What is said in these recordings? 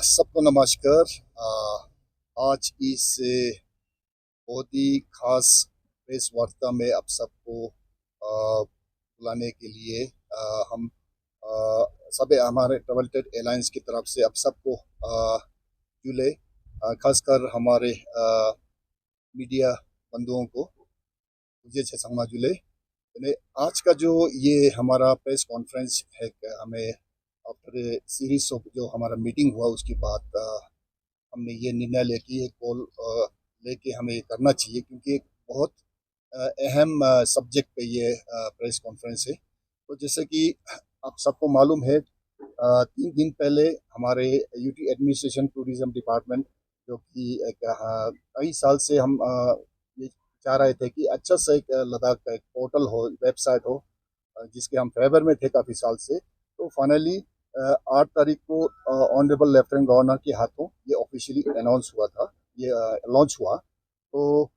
सबको नमस्कार। आज इस बहुत ही खास प्रेस वार्ता में आप सबको बुलाने के लिए हम सब हमारे ट्रेवल ट्रेड एयरलाइंस की तरफ से आप सबको जुले, खासकर हमारे मीडिया बंधुओं को मुझे संगमा जुले। यानी आज का जो ये हमारा प्रेस कॉन्फ्रेंस है, हमें आफ्टर सीरीज ऑफ जो हमारा मीटिंग हुआ उसके बाद हमने ये निर्णय ले कि एक कॉल लेके हमें ये करना चाहिए, क्योंकि एक बहुत अहम सब्जेक्ट पे ये प्रेस कॉन्फ्रेंस है। तो जैसे कि आप सबको मालूम है, 3 दिन पहले हमारे यूटी एडमिनिस्ट्रेशन टूरिज्म डिपार्टमेंट, जो कि कई साल से हम ये चाह रहे थे कि अच्छा सा एक लद्दाख का एक पोर्टल हो, वेबसाइट हो, जिसके हम फेवर में थे काफ़ी साल से। तो फाइनली 8 तारीख को ऑनरेबल लेफ्टिनेंट गवर्नर के हाथों ये ऑफिशियली अनाउंस हुआ था, ये लॉन्च हुआ। तो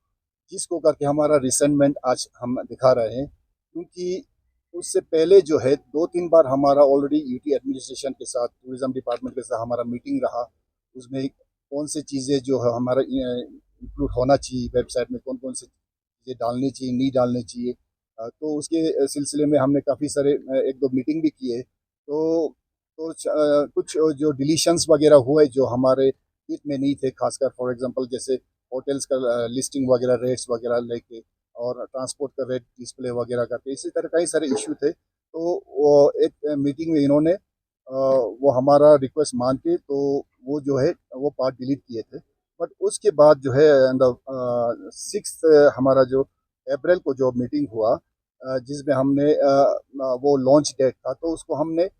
जिसको करके हमारा रिसेंटमेंट आज हम दिखा रहे हैं, क्योंकि उससे पहले जो है 2-3 बार हमारा ऑलरेडी यूटी एडमिनिस्ट्रेशन के साथ, टूरिज्म डिपार्टमेंट के साथ हमारा मीटिंग रहा। उसमें कौन सी चीज़ें जो है हमारा इंक्लूड होना चाहिए वेबसाइट में, कौन कौन सी चीज़ें डालनी चाहिए, नहीं डालनी चाहिए। तो उसके सिलसिले में हमने काफ़ी सारे 1-2 मीटिंग भी किए। कुछ जो डिलीशंस वगैरह हुए जो हमारे हित में नहीं थे, खासकर फॉर एग्जांपल जैसे होटल्स का लिस्टिंग वगैरह, रेट्स वगैरह लेके, और ट्रांसपोर्ट का रेट डिस्प्ले वगैरह करके, इसी तरह कई सारे इशू थे। तो वो एक मीटिंग में इन्होंने वो हमारा रिक्वेस्ट मान के, तो वो जो है वो पार्ट डिलीट किए थे। बट उसके बाद जो है 6 हमारा जो अप्रैल को जो मीटिंग हुआ, जिसमें हमने वो लॉन्च डेट था, तो उसको हमने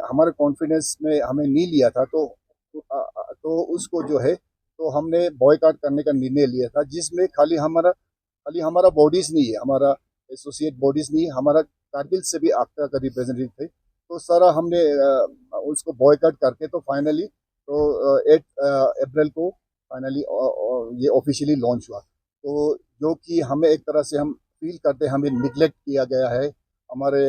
हमारे कॉन्फिडेंस में हमें नहीं लिया था। तो उसको जो है तो हमने बॉयकॉट करने का निर्णय लिया था, जिसमें खाली हमारा बॉडीज नहीं है, हमारा एसोसिएट बॉडीज नहीं है, हमारा कारगिल से भी आक्टा का रिप्रेजेंटेटिव थे। तो सारा हमने उसको बॉयकॉट करके, तो फाइनली तो 8 अप्रैल को फाइनली ये ऑफिशियली लॉन्च हुआ। तो जो कि हमें एक तरह से हम फील करते हैं हमें निगलेक्ट किया गया है। हमारे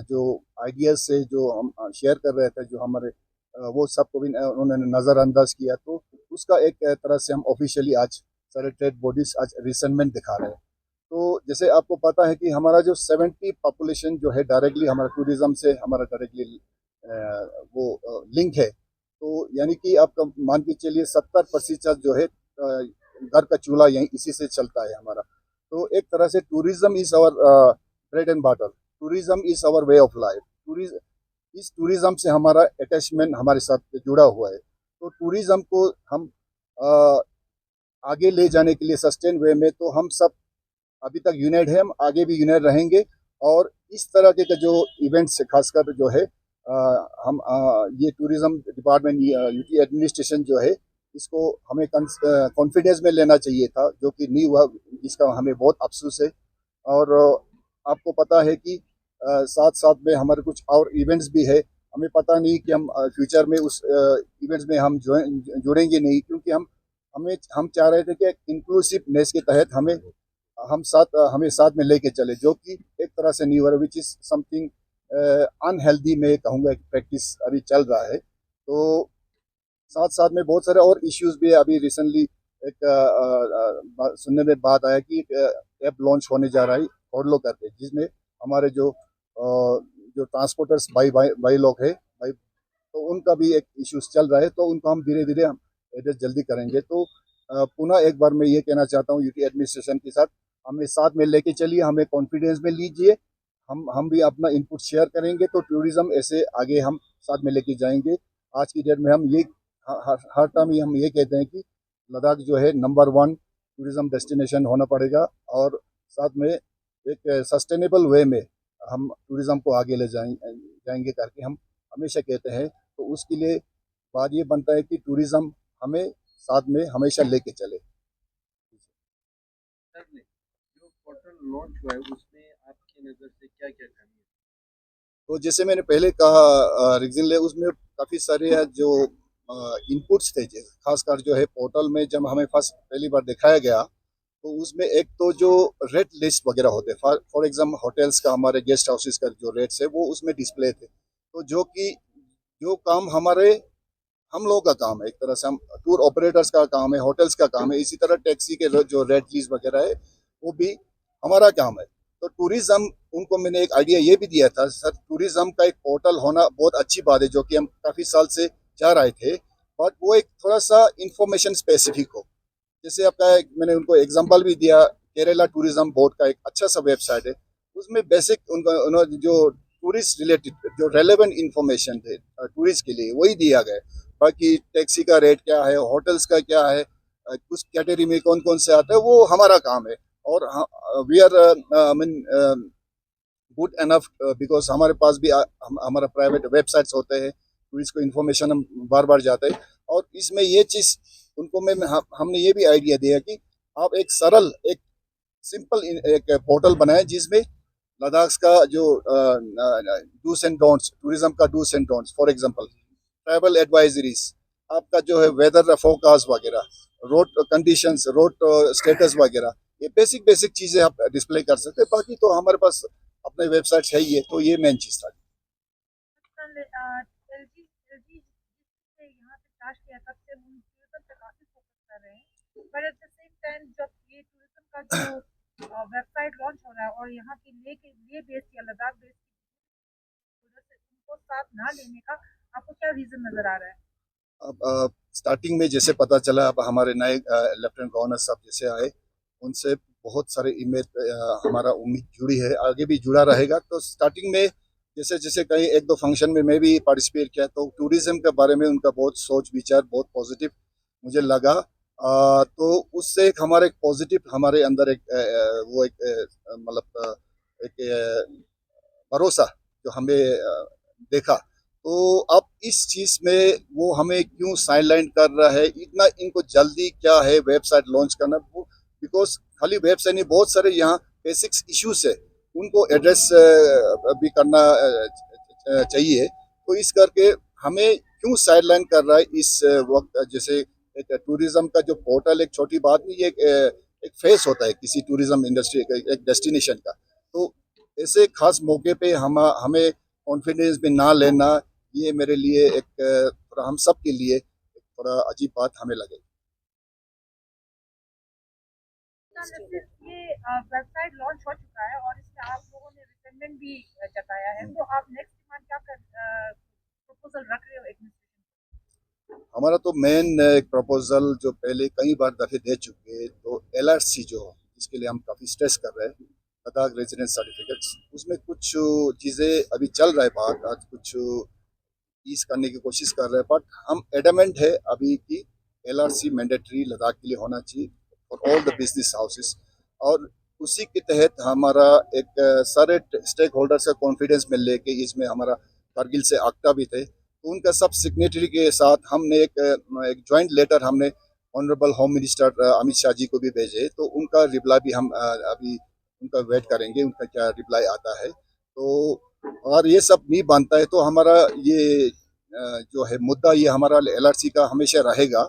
जो आइडियाज से जो हम शेयर कर रहे थे, जो हमारे वो सबको भी उन्होंने नज़रअंदाज किया। तो उसका एक तरह से हम ऑफिशियली आज सारे ट्रेड बॉडीज आज रिसेंटमेंट दिखा रहे हैं। तो जैसे आपको पता है कि हमारा जो 70 पॉपुलेशन जो है डायरेक्टली हमारा टूरिज्म से हमारा डायरेक्टली वो लिंक है। तो यानी कि आप मान के चलिए 70% जो है घर का चूल्हा यहीं इसी से चलता है हमारा। तो एक तरह से tourism is our bread and butter, tourism is our way of life. इस टूरिज्म से हमारा अटैचमेंट हमारे साथ जुड़ा हुआ है। तो टूरिज्म को हम अ, आगे ले जाने के लिए सस्टेन वे में, तो हम सब अभी तक यूनाइट है, हम आगे भी यूनाइट रहेंगे। और इस तरह के जो इवेंट्स खासकर जो है हम ये टूरिज्म डिपार्टमेंट, यूटी एडमिनिस्ट्रेशन जो है, इसको हमें कॉन्फिडेंस में लेना चाहिए था, जो कि नहीं हुआ, जिसका हमें बहुत अफसोस है। और आपको पता है कि साथ साथ में हमारे कुछ और इवेंट्स भी है। हमें पता नहीं कि हम फ्यूचर में उस इवेंट्स में हम जुड़ेंगे नहीं, क्योंकि हम चाह रहे थे कि इंक्लूसिवनेस के तहत हमें साथ में लेके चले, जो कि एक तरह से new year which is something unhealthy में कहूँगा एक प्रैक्टिस अभी चल रहा है। तो साथ साथ में बहुत सारे और इश्यूज भी है। अभी रिसेंटली एक सुनने में बात आया कि एक ऐप लॉन्च होने जा रहा है होडलो करके, जिसमें हमारे जो ट्रांसपोर्टर्स भाई भाई भाई लोग हैं भाई, तो उनका भी एक इश्यूज चल रहा है। तो उनको हम धीरे धीरे हम एड्रेस जल्दी करेंगे। तो पुनः एक बार मैं ये कहना चाहता हूँ यूटी एडमिनिस्ट्रेशन के साथ, हमें साथ में लेके चलिए, हमें कॉन्फिडेंस में लीजिए। हम भी अपना इनपुट शेयर करेंगे, तो टूरिज्म ऐसे आगे हम साथ में लेके जाएंगे। आज की डेट में हम ये हर टाइम हम ये कहते हैं कि लद्दाख जो है नंबर 1 टूरिज्म डेस्टिनेशन होना पड़ेगा, और साथ में एक सस्टेनेबल वे में हम टूरिज्म को आगे ले जाएंगे करके हम हमेशा कहते हैं। तो उसके लिए बात ये बनता है कि टूरिज्म हमें साथ में हमेशा लेके चले। सर ने जो पोर्टल लॉन्च हुआ है उसमें आपकी नज़र से क्या-क्या खामियाँ हैं? तो जैसे मैंने पहले कहा रीजन उसमें काफ़ी सारे जो इनपुट्स थे, खासकर जो है पोर्टल में जब हमें फर्स्ट पहली बार दिखाया गया, तो उसमें एक तो जो रेट लिस्ट वगैरह होते, फॉर एग्जाम्पल होटल्स का, हमारे गेस्ट हाउसेस का जो रेट्स है वो उसमें डिस्प्ले थे। तो जो कि जो काम हमारे हम लोगों का काम है, एक तरह से हम टूर ऑपरेटर्स का काम है, होटल्स का काम है, इसी तरह टैक्सी के जो रेट लीज वगैरह है वो भी हमारा काम है। तो टूरिज्म, उनको मैंने एक आइडिया ये भी दिया था सर, टूरिज्म का एक पोर्टल होना बहुत अच्छी बात है, जो कि हम काफ़ी साल से चाह रहे थे, बट वो एक थोड़ा सा इंफॉर्मेशन स्पेसिफिक हो। जैसे आपका मैंने उनको एग्जांपल भी दिया, केरला टूरिज्म बोर्ड का एक अच्छा सा वेबसाइट है, उसमें बेसिक उनका उन्होंने जो टूरिस्ट रिलेटेड जो रेलेवेंट इंफॉर्मेशन थे टूरिस्ट के लिए वही दिया गया। बाकी टैक्सी का रेट क्या है, होटल्स का क्या है, उस कैटेगरी में कौन कौन से आते हैं, वो हमारा काम है। और we are mean good enough, because हमारे पास भी हमारा प्राइवेट वेबसाइट्स होते हैं, तो इसको इन्फॉर्मेशन हम बार बार जाते हैं। और इसमें ये चीज़ उनको हमने ये भी आइडिया दिया कि आप एक सरल, एक सिंपल एक पोर्टल बनाए जिसमें लद्दाख का जो डूस एंड डोंट्स, टूरिज्म का dos and don'ts, for example travel advisories, आपका जो है वेदर फोरकास्ट वगैरह, रोड कंडीशंस, रोड स्टेटस वगैरह, ये बेसिक बेसिक चीज़ें आप डिस्प्ले कर सकते हैं। बाकी तो हमारे पास अपने वेबसाइट है ही है, तो ये मेन चीज़ था। एलजी एलजी से यहाँ से स्टार्ट किया तब से हम टूरिज्म पे काफी फोकस कर रहे हैं, पर एट द सेम टाइम जब ये टूरिज्म का जो वेबसाइट लॉन्च हो रहा है और यहाँ के लिए बेस या लद्दाख बेस से उनको साथ ना लेने का आपको क्या रीजन नजर आ रहा है? अब स्टार्टिंग में जैसे पता चला, अब हमारे नए लेफ्टिनेंट गवर्नर साहब जैसे आए, उनसे बहुत सारे इमेज हमारा उम्मीद जुड़ी है, आगे भी जुड़ा रहेगा। तो स्टार्टिंग में जैसे जैसे कहीं एक दो फंक्शन में मैं भी पार्टिसिपेट किया, तो टूरिज्म के बारे में उनका बहुत सोच विचार बहुत पॉजिटिव मुझे लगा। तो उससे एक हमारे एक पॉजिटिव हमारे अंदर एक वो एक मतलब एक भरोसा जो हमें देखा। तो अब इस चीज में वो हमें क्यों साइडलाइन कर रहा है, इतना इनको जल्दी क्या है वेबसाइट लॉन्च करना, बिकॉज खाली वेबसाइट नहीं, बहुत सारे यहाँ बेसिक्स इश्यूज है, उनको एड्रेस भी करना चाहिए। तो इस करके हमें क्यों साइडलाइन कर रहा है इस वक्त। जैसे एक टूरिज्म का जो पोर्टल एक छोटी बात नहीं, एक फेस होता है किसी टूरिज्म इंडस्ट्री का, एक डेस्टिनेशन का। तो ऐसे खास मौके पे हमें कॉन्फिडेंस में ना लेना, ये मेरे लिए एक थोड़ा, हम सब के लिए एक थोड़ा अजीब बात हमें लगे। ये वेबसाइट लॉन्च हो चुका है और इसमें आप लोगों ने रिकमेंड भी जताया है, तो आप नेक्स्ट डिमांड क्या कर प्रपोजल रख रहे हो एडमिनिस्ट्रेशन? हमारा तो मेन एक प्रपोजल जो पहले कई बार दफे दे चुके हैं, तो LRC जो जिसके लिए हम काफ़ी स्ट्रेस कर रहे हैं, लद्दाख रेजिडेंस सर्टिफिकेट्स, उसमें कुछ चीज़ें अभी चल रहा है बात, आज कुछ ईज करने की कोशिश कर रहे हैं, बट हम एडमेंट है अभी की LRC मैंडेटरी लद्दाख के लिए होना चाहिए for all the business houses. और उसी के तहत हमारा एक सारे स्टेक होल्डर्स का कॉन्फिडेंस में लेके, इसमें हमारा कारगिल से आक्टा भी थे, तो उनका सब सिग्नेटरी के साथ हमने एक ज्वाइंट लेटर हमने honourable home minister Amit Shah ji को भी भेजे। तो उनका रिप्लाई भी हम अभी उनका वेट करेंगे, उनका क्या रिप्लाई आता है। तो और ये सब नहीं बनता है तो हमारा ये जो है मुद्दा, ये हमारा LRC का हमेशा रहेगा,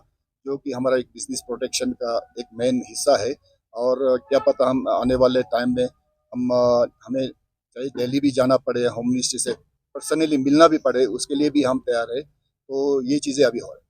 जो कि हमारा एक बिजनेस प्रोटेक्शन का एक मेन हिस्सा है। और क्या पता हम आने वाले टाइम में हमें चाहे दिल्ली भी जाना पड़े, होम मिनिस्ट्री से पर्सनली मिलना भी पड़े, उसके लिए भी हम तैयार है। तो ये चीज़ें अभी हो रही हैं।